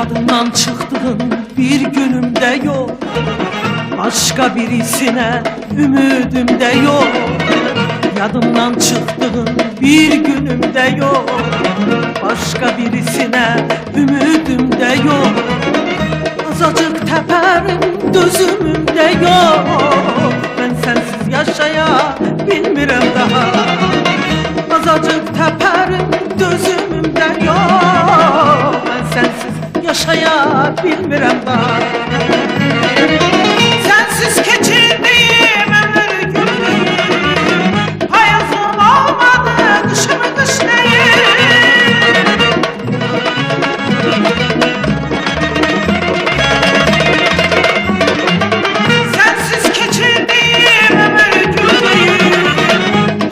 Yadımdan çıktığın bir günümde yok, başka birisine ümidim de yok. Yadımdan çıktığın bir günümde yok, başka birisine ümidim de yok. Azacık teperim gözümümde yok, ben sensiz yaşaya bilmirem daha. Azacık teperim gözümümde yok, ben sensiz yaşaya bilmirem daha. Sensiz geçirdiğim ömür günü, hayatım olmadı kışımı kış değil. Sensiz geçirdiğim ömür günü,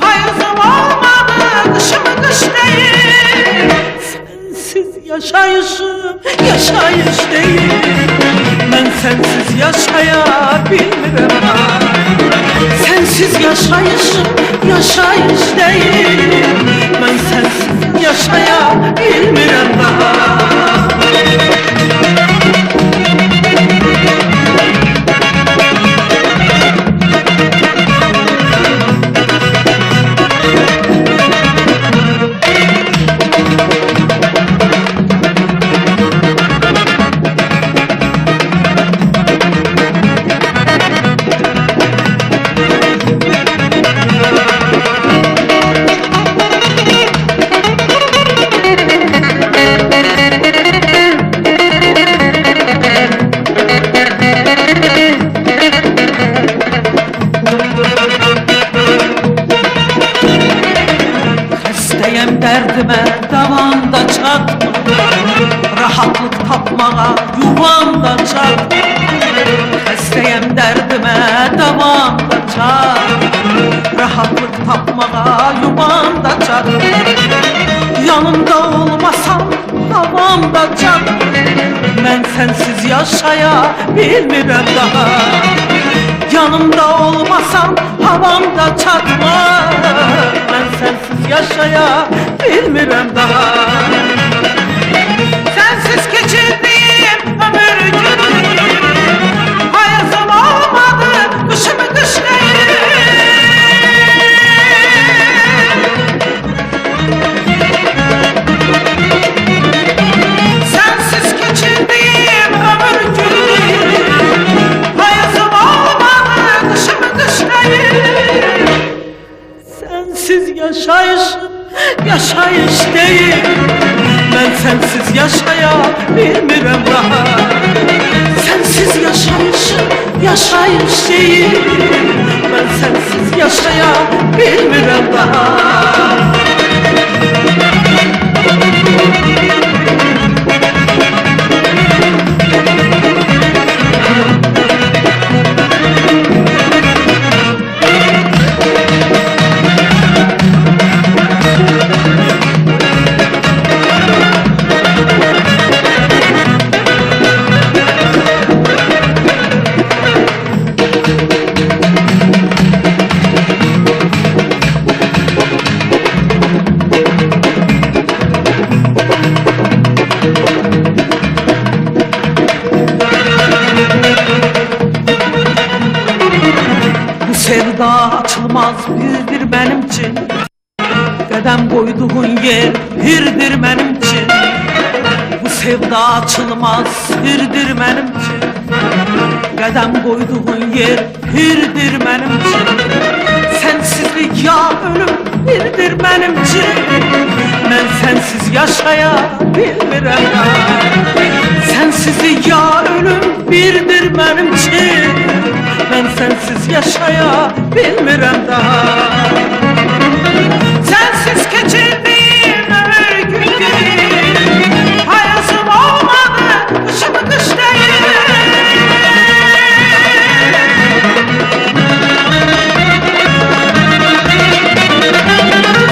hayatım olmadı kışımı kış değil. Sensiz yaşayışım yaşayış değil, ben sensiz yaşayabilmirem ha. Sensiz yaşayışım yaşayış değil, ben sensiz yaşayabilmirem daha. Derdime davanda çatma, rahatlık tapmağa yuvamda çat. Hastayım derdime davanda çat, rahatlık tapmağa yuvamda çat. Yanımda olmasam havamda çat, ben sensiz yaşaya bilmirem daha. Yanımda olmasam havamda çatma, ben sensiz yaşaya bilmirem daha. Sensiz geçirdiğim ömür günü, hayatım olmadı kışımı kış değil. Sensiz geçirdiğim ömür günü, hayatım olmadı kışımı kış değil. Sensiz yaşayışım yaşayış değil, ben sensiz yaşayabilmirem daha. Sensiz yaşayışım yaşayış değil, ben sensiz yaşayabilmirem daha. Sevda açılmaz birdir benim için, qədəm koyduğun yer birdir benim için. Bu sevda açılmaz birdir benim için, qədəm koyduğun yer birdir benim için. Sensizlik ya ölüm birdir benim için, ben sensiz yaşaya bilmirem daha. Sensizlik ya ölüm birdir benim için, ben sensiz yaşaya bilmirem daha. Sensiz geçirdiğim ömür günü, hayatım olmadı kışımı kış değil.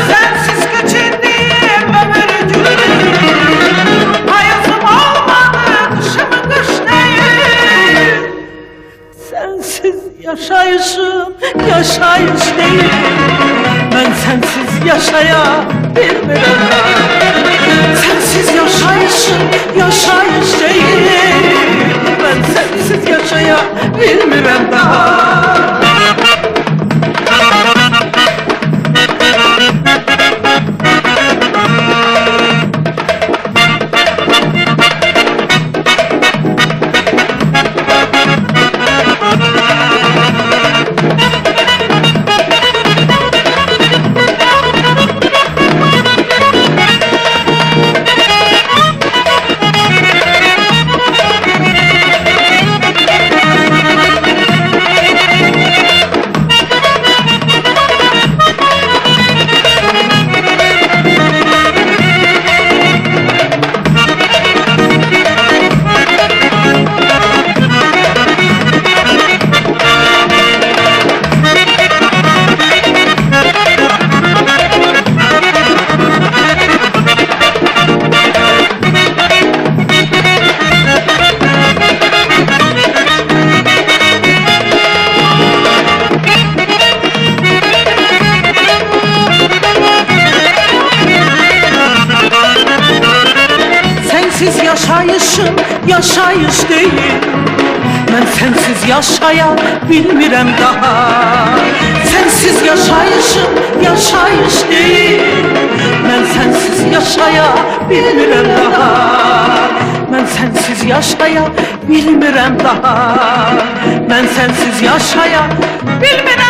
Sensiz geçirdiğim ömür günü, hayatım olmadı kışımı kış değil. Sensiz yaşayışım yaşayış değil, ben sensiz yaşayabilmirem. Sensiz yaşayışım yaşayış değil, yaşayışım yaşayış değil. Ben sensiz yaşaya bilmirəm daha. Sensiz yaşayışım yaşayış değil. Ben sensiz yaşaya bilmirəm daha. Ben sensiz yaşaya bilmirəm daha. Ben sensiz yaşaya bilmirəm